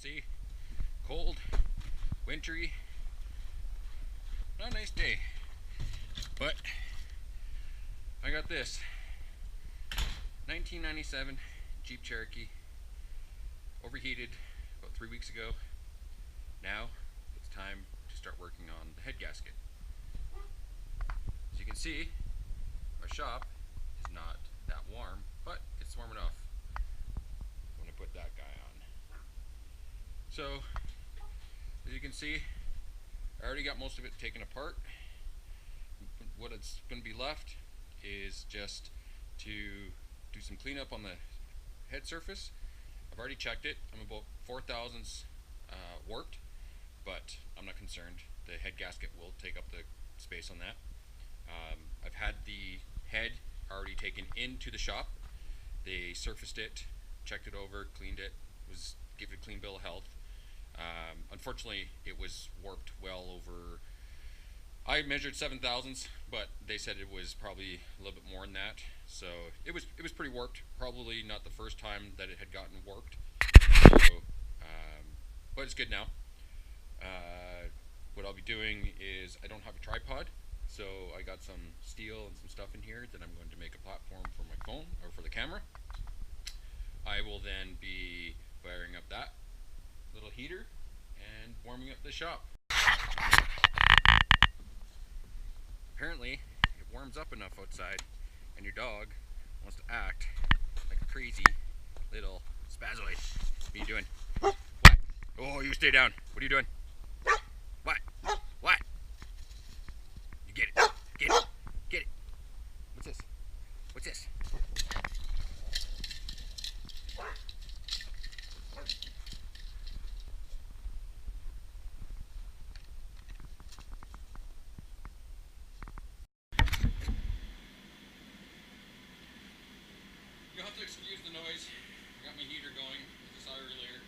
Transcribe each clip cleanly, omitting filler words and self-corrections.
see, cold, wintry, not a nice day, but I got this 1997 Jeep Cherokee, overheated about 3 weeks ago. Now it's time to start working on the head gasket. As you can see, our shop is not that warm, but it's warm enough when I put that guy on. So, as you can see, I already got most of it taken apart. What it's going to be left is just to do some cleanup on the head surface. I've already checked it. I'm about 4 thousandths warped, but I'm not concerned. The head gasket will take up the space on that. I've had the head already taken into the shop. They surfaced it, checked it over, cleaned it, gave it a clean bill of health. Unfortunately, it was warped well over. I measured 7 thousandths, but they said it was probably a little bit more than that. So it was pretty warped. Probably not the first time that it had gotten warped. So, but it's good now. What I'll be doing is, I don't have a tripod, so I got some steel and some stuff in here that I'm going to make a platform for my phone or for the camera. I will then be firing up that little heater and warming up the shop. Apparently, it warms up enough outside, and your dog wants to act like a crazy little spazoid. What are you doing? What? Oh, you stay down. What are you doing? What? What? You get it. Get it. Get it. What's this? What's this? You'll have to excuse the noise. I got my heater going, as you saw earlier.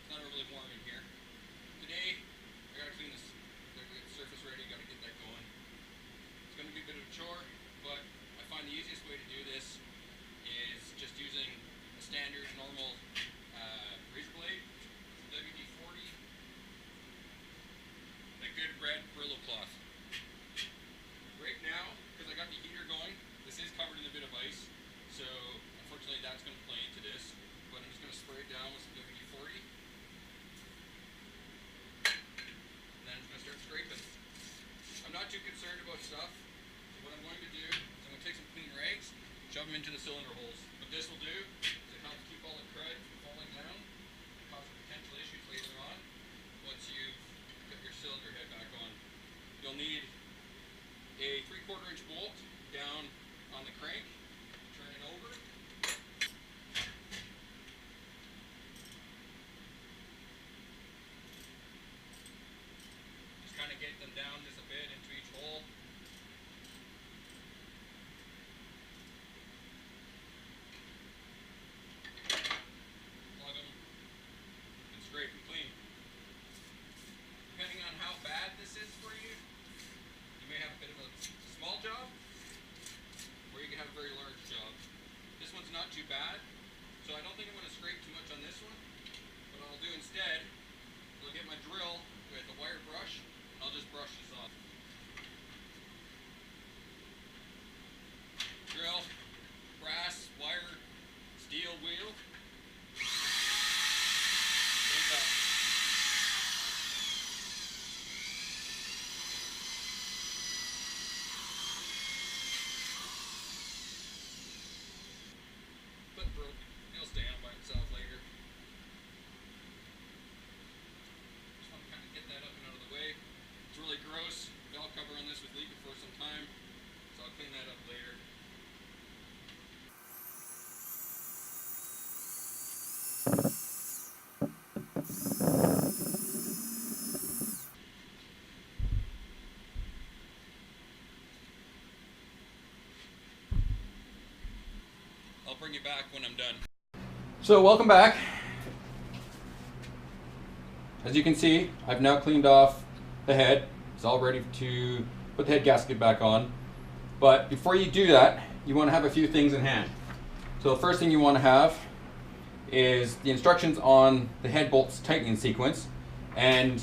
It's not really warm in here. Today, I gotta clean this, gotta get the surface ready, gotta get that going. It's gonna be a bit of a chore, but I find the easiest way to do this is just using a standard, normal razor blade, WD-40, and a good red Brillo cloth. Right now, because I got the heater going, this is covered in a bit of ice, so unfortunately that's going to play into this, but I'm just going to spray it down with some WD-40, and then I'm just going to start scraping. I'm not too concerned about stuff, so what I'm going to do is I'm going to take some clean rags, shove them into the cylinder holes. What this will do is it helps keep all the crud from falling down and causing potential issues later on once you've got your cylinder head back on. You'll need a 3/4 inch bolt down on the crank, turn it over. Just kind of get them down just a bit into each hole. Plug them and scrape them clean. Depending on how bad this is for you, you may have a bit of a small job, or you can have a very large job. This one's not too bad, so I don't think I'm going to scrape too much on this one. What I'll do instead, I'll get my drill with a wire brush, and I'll just brush this off. Drill, brass, wire, steel wheel. Cleans up. But broke. It'll stay on by itself later. Just want to kind of get that up and out of the way. It's really gross. Valve cover on this was leaking for some time, so I'll clean that up later. I'll bring you back when I'm done. So welcome back. As you can see, I've now cleaned off the head. It's all ready to put the head gasket back on. But before you do that, you want to have a few things in hand. So the first thing you want to have is the instructions on the head bolts tightening sequence and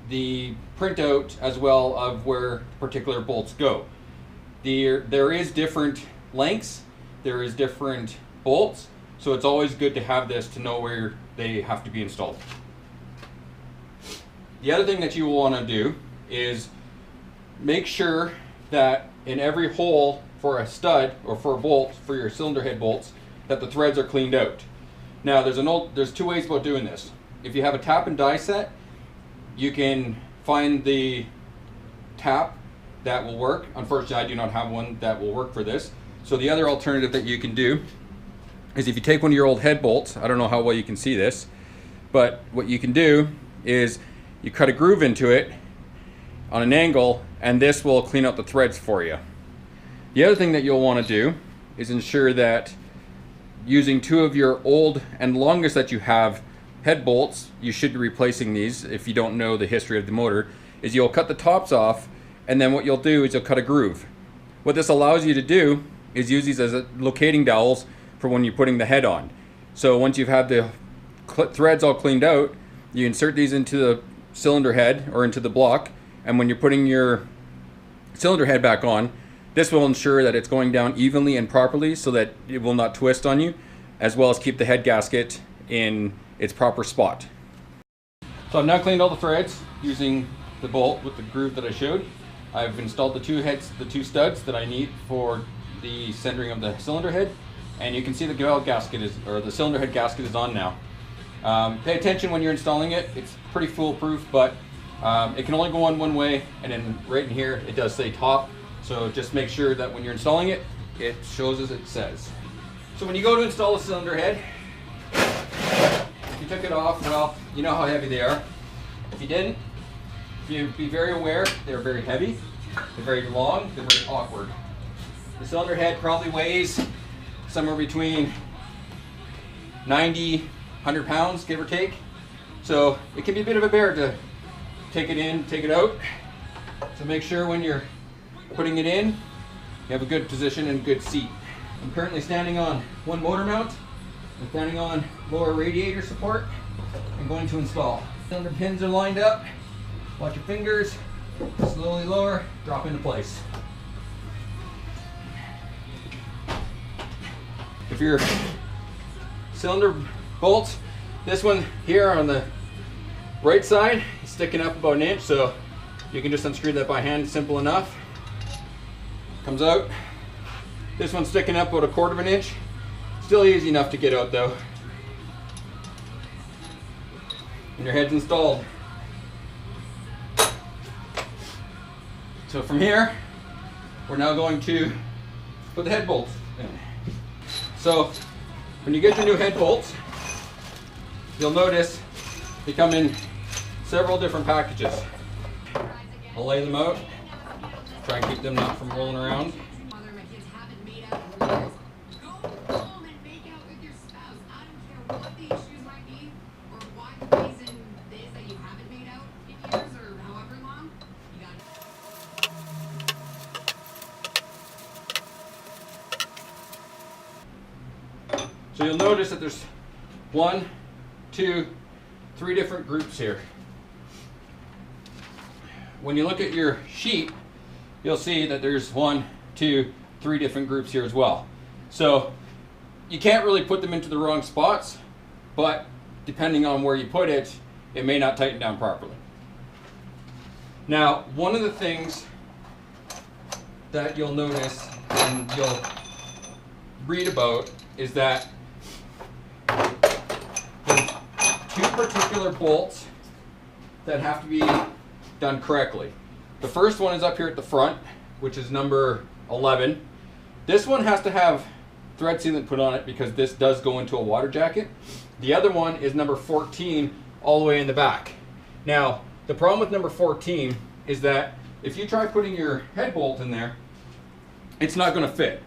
the printout as well of where particular bolts go. There is different lengths, there is different bolts, so it's always good to have this to know where they have to be installed. The other thing that you will want to do is make sure that in every hole for a stud or for a bolt for your cylinder head bolts that the threads are cleaned out. Now there's two ways about doing this. If you have a tap and die set, you can find the tap that will work. Unfortunately, I do not have one that will work for this. So the other alternative that you can do is if you take one of your old head bolts, I don't know how well you can see this, but what you can do is you cut a groove into it on an angle, and this will clean out the threads for you. The other thing that you'll want to do is ensure that using two of your old and longest that you have head bolts, you should be replacing these if you don't know the history of the motor, is you'll cut the tops off, and then what you'll do is you'll cut a groove. What this allows you to do is use these as locating dowels for when you're putting the head on. So once you've had the threads all cleaned out, you insert these into the cylinder head or into the block, and when you're putting your cylinder head back on, this will ensure that it's going down evenly and properly so that it will not twist on you, as well as keep the head gasket in its proper spot. So I've now cleaned all the threads using the bolt with the groove that I showed. I've installed the two studs that I need for the centering of the cylinder head, and you can see the valve gasket the cylinder head gasket is on now. Pay attention when you're installing it. It's pretty foolproof, but it can only go on one way, and then right in here it does say top. So just make sure that when you're installing it, it shows as it says. So when you go to install a cylinder head, if you took it off, well, you know how heavy they are. If you didn't, you'd be very aware they're very heavy, they're very long, they're very awkward. The cylinder head probably weighs somewhere between 90, 100 pounds, give or take. So it can be a bit of a bear to take it in, take it out. So make sure when you're putting it in, you have a good position and good seat. I'm currently standing on one motor mount. I'm standing on lower radiator support. I'm going to install. Cylinder pins are lined up. Watch your fingers. Slowly lower, drop into place. If your cylinder bolts, this one here on the right side is sticking up about an inch, so you can just unscrew that by hand, simple enough. Comes out. This one's sticking up about 1/4 of an inch. Still easy enough to get out though. And your head's installed. So from here, we're now going to put the head bolts in. So when you get your new head bolts, you'll notice they come in several different packages. I'll lay them out, try and keep them not from rolling around. So you'll notice that there's 1, 2, 3 different groups here. When you look at your sheet, you'll see that there's 1, 2, 3 different groups here as well. So you can't really put them into the wrong spots, but depending on where you put it, it may not tighten down properly. Now, one of the things that you'll notice and you'll read about is that there's 2 particular bolts that have to be done correctly. The first one is up here at the front, which is number 11. This one has to have thread sealant put on it because this does go into a water jacket. The other one is number 14 all the way in the back. Now, the problem with number 14 is that if you try putting your head bolt in there, it's not going to fit.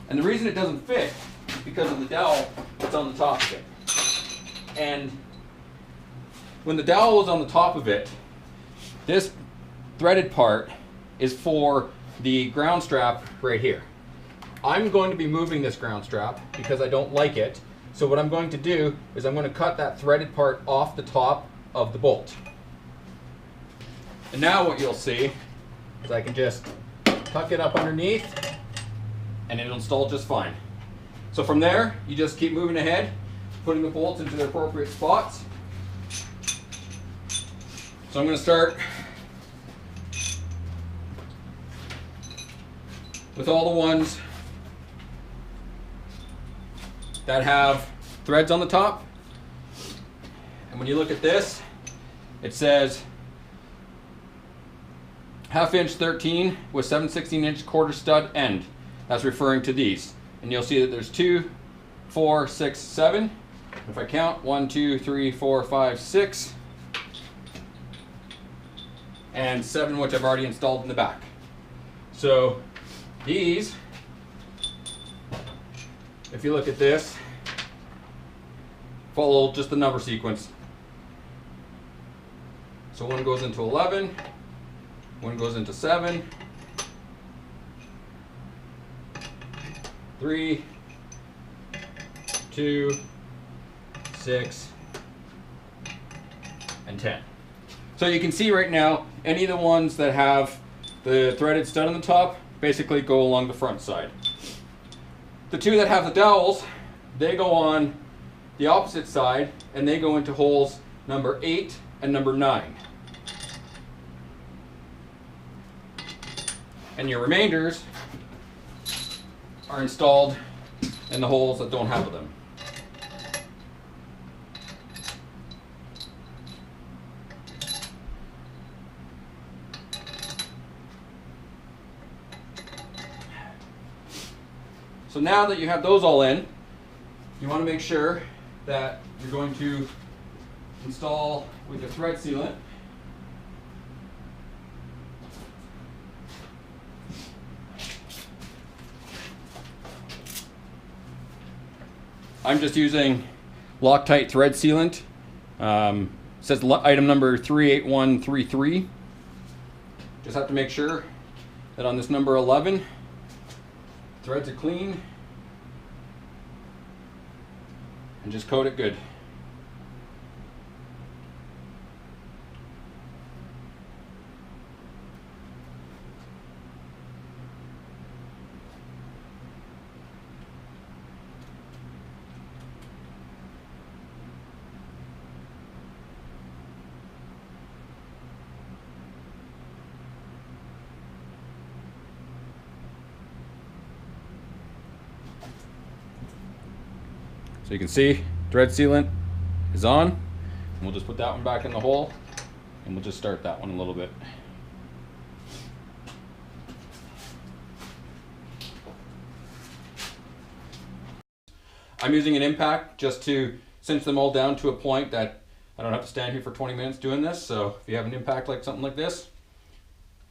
And the reason it doesn't fit is because of the dowel that's on the top of it. And when the dowel is on the top of it, this threaded part is for the ground strap right here. I'm going to be moving this ground strap because I don't like it. So what I'm going to do is I'm going to cut that threaded part off the top of the bolt. And now what you'll see is I can just tuck it up underneath and it'll install just fine. So from there, you just keep moving ahead, putting the bolts into their appropriate spots. So I'm going to start with all the ones that have threads on the top. And when you look at this, it says 1/2 inch 13 with 7/16" quarter stud end. That's referring to these. And you'll see that there's 2, 4, 6, 7. If I count 1, 2, 3, 4, 5, 6, and 7, which I've already installed in the back. So these, if you look at this, follow just the number sequence. So one goes into 11, one goes into 7, 3, 2, 6, and 10. So you can see right now, any of the ones that have the threaded stud on the top basically go along the front side. The two that have the dowels, they go on the opposite side and they go into holes number 8 and number 9. And your remainders are installed in the holes that don't have them. So now that you have those all in, you want to make sure that you're going to install with the thread sealant. I'm just using Loctite thread sealant. It says item number 38133. Just have to make sure that on this number 11, threads are clean, and just coat it good. So you can see thread sealant is on, and we'll just put that one back in the hole and we'll just start that one a little bit. I'm using an impact just to cinch them all down to a point that I don't have to stand here for 20 minutes doing this. So if you have an impact like something like this,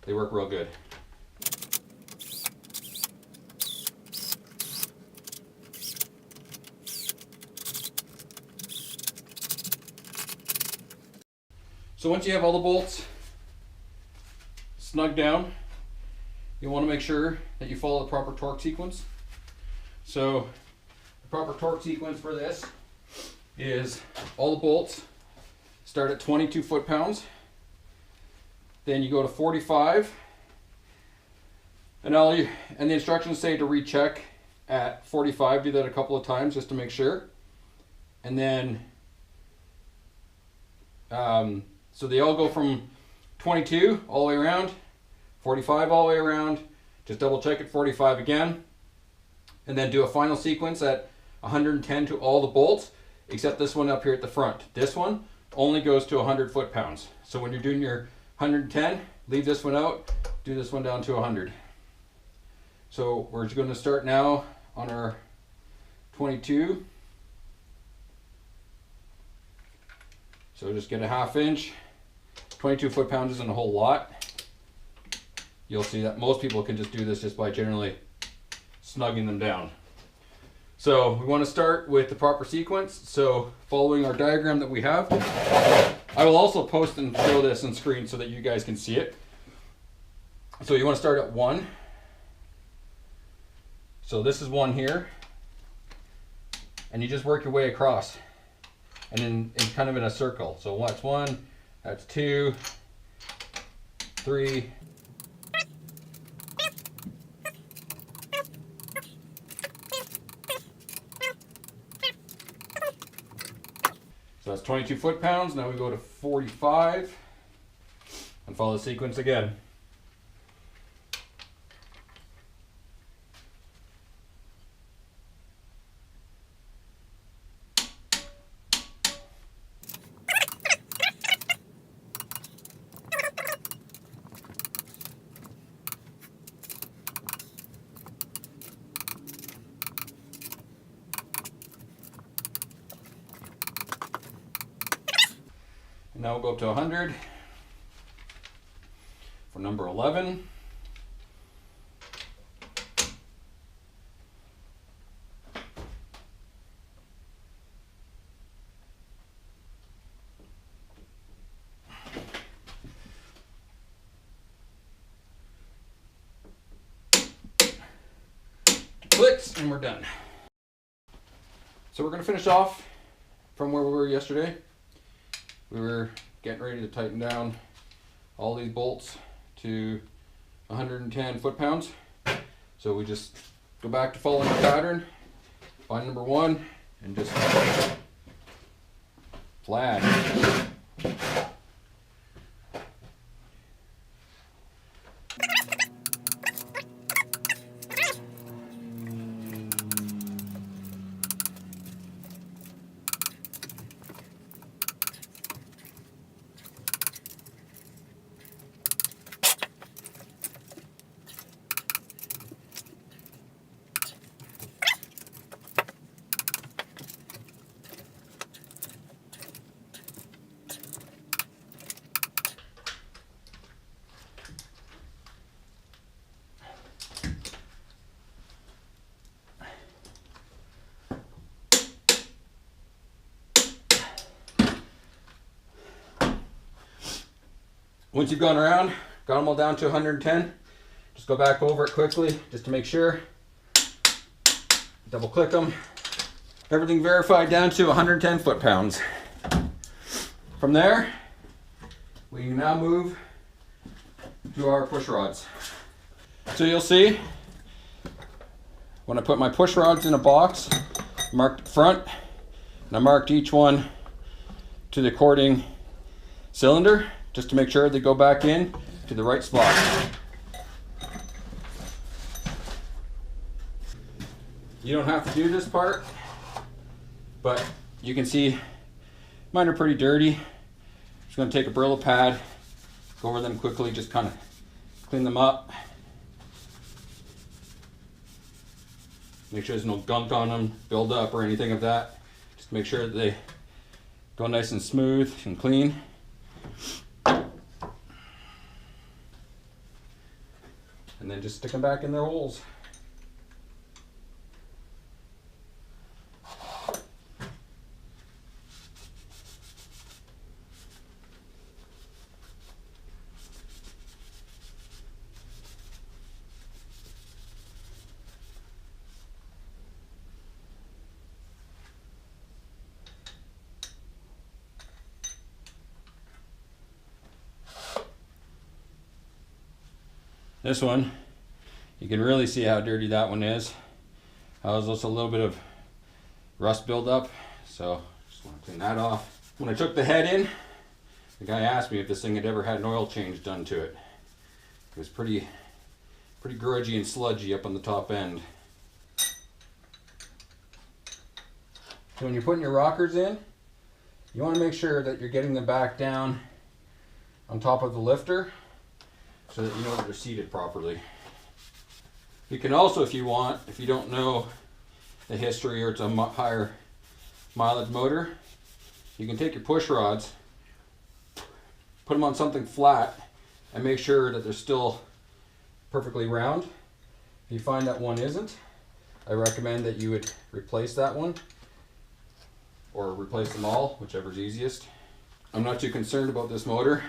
they work real good. So once you have all the bolts snug down, you want to make sure that you follow the proper torque sequence. So the proper torque sequence for this is all the bolts start at 22 foot-pounds, then you go to 45, and the instructions say to recheck at 45. Do that a couple of times just to make sure, and then so they all go from 22 all the way around, 45 all the way around, just double check at 45 again, and then do a final sequence at 110 to all the bolts, except this one up here at the front. This one only goes to 100 foot-pounds. So when you're doing your 110, leave this one out, do this one down to 100. So we're going to start now on our 22. So just get a 1/2 inch. 22 foot-pounds isn't a whole lot. You'll see that most people can just do this just by generally snugging them down. So we want to start with the proper sequence. So following our diagram that we have, I will also post and show this on screen so that you guys can see it. So you want to start at 1. So this is 1 here. and you just work your way across, and in kind of in a circle. So that's 1, that's 2, 3. So that's 22 foot-pounds. Now we go to 45 and follow the sequence again. Now we'll go up to 100 for number 11. Clicks, and we're done. So we're going to finish off from where we were yesterday. We were getting ready to tighten down all these bolts to 110 foot-pounds. So we just go back to following the pattern, find number 1, and just flat. Once you've gone around, got them all down to 110, just go back over it quickly just to make sure. Double click them. Everything verified down to 110 foot-pounds. From there, we can now move to our push rods. So you'll see, when I put my push rods in a box, marked the front, and I marked each one to the according cylinder, just to make sure they go back in to the right spot. You don't have to do this part, but you can see mine are pretty dirty. Just gonna take a Brillo pad, go over them quickly, just kind of clean them up. Make sure there's no gunk on them, build up or anything of that. Just make sure that they go nice and smooth and clean. And then just stick them back in their holes. This one, you can really see how dirty that one is. There's also a little bit of rust buildup, so just want to clean that off. When I took the head in, the guy asked me if this thing had ever had an oil change done to it. It was pretty grudgy and sludgy up on the top end. So when you're putting your rockers in, you want to make sure that you're getting them back down on top of the lifter, so that you know that they're seated properly. You can also, if you want, if you don't know the history or it's a higher mileage motor, you can take your push rods, put them on something flat, and make sure that they're still perfectly round. If you find that one isn't, I recommend that you would replace that one, or replace them all, whichever's easiest. I'm not too concerned about this motor,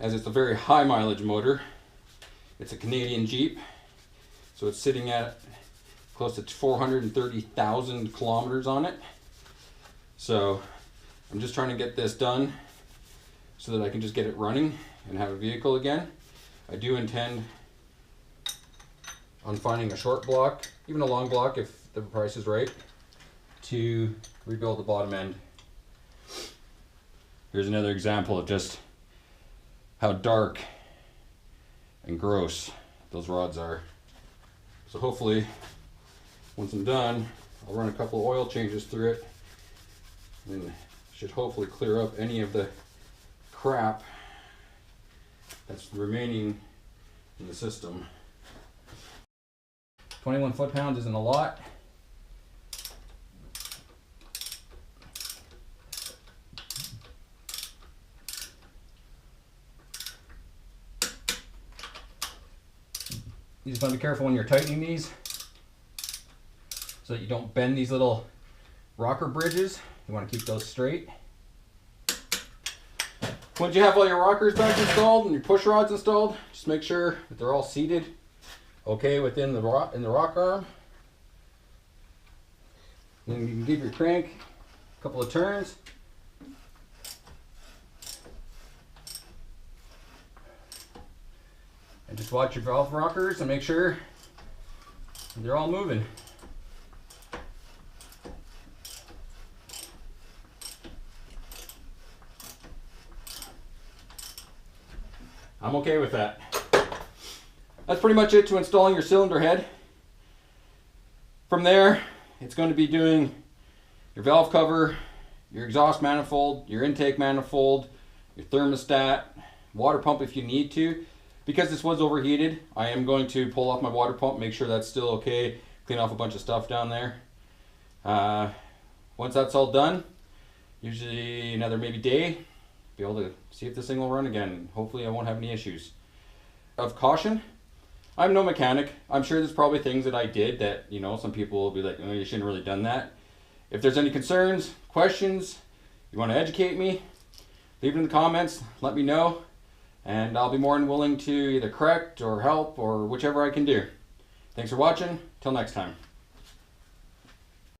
as it's a very high mileage motor. It's a Canadian Jeep, so it's sitting at close to 430,000 kilometers on it. So I'm just trying to get this done so that I can just get it running and have a vehicle again. I do intend on finding a short block, even a long block if the price is right, to rebuild the bottom end. Here's another example of just how dark and gross those rods are. So hopefully, once I'm done, I'll run a couple of oil changes through it and should hopefully clear up any of the crap that's remaining in the system. 21 foot-pounds isn't a lot. You just want to be careful when you're tightening these so that you don't bend these little rocker bridges. You want to keep those straight. Once you have all your rockers back installed and your push rods installed, just make sure that they're all seated okay within the rock arm. Then you can give your crank a couple of turns. And just watch your valve rockers and make sure they're all moving. I'm okay with that. That's pretty much it to installing your cylinder head. From there, it's going to be doing your valve cover, your exhaust manifold, your intake manifold, your thermostat, water pump if you need to. Because this was overheated, I am going to pull off my water pump, make sure that's still okay, clean off a bunch of stuff down there. Once that's all done, usually another maybe day, be able to see if this thing will run again. Hopefully I won't have any issues. Of caution, I'm no mechanic. I'm sure there's probably things that I did that, you know, some people will be like, oh, you shouldn't really done that. If there's any concerns, questions, you want to educate me, leave it in the comments, let me know. And I'll be more than willing to either correct or help or whichever I can do. Thanks for watching. Till next time.